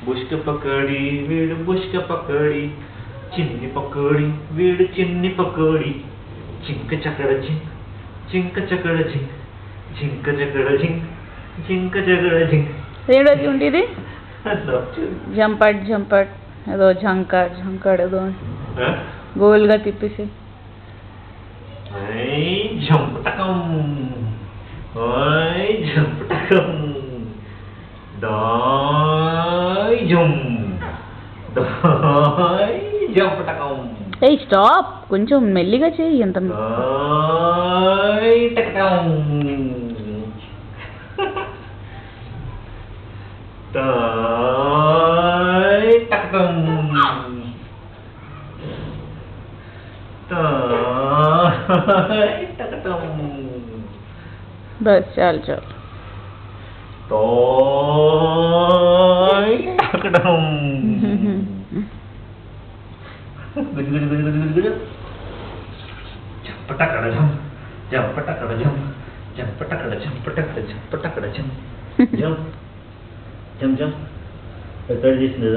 బుష్క పకోడి వీడు బుష్క పకోడి, చిన్ని పకోడి వీడు చిన్ని పకోడి, చింక చకడ చింక్ చింక చకడ చింక్ చింక చకడ చింక్ చింక చకడ చింక్. ఏడు వచ్చి ఇది జంపట్ జంపట్ ఏదో ఝంకర్ ఝంకర్ ఏదో గోల్గా తిప్పేసి జంపటకం జంపటకం దాయ్ జం దాయ్ జంపటకం. ఏ స్టాప్, కొంచెం మెల్లిగా చేయి. ఎంత దాయ్ టకటం దాయ్ టకటం దాయ్ టకటం. బస్ చాలు చాలు. toy takdam jampatakada jam jampatakada jam jampatakada jampatakada jampatakada jam jam jam jam. Betul di sini.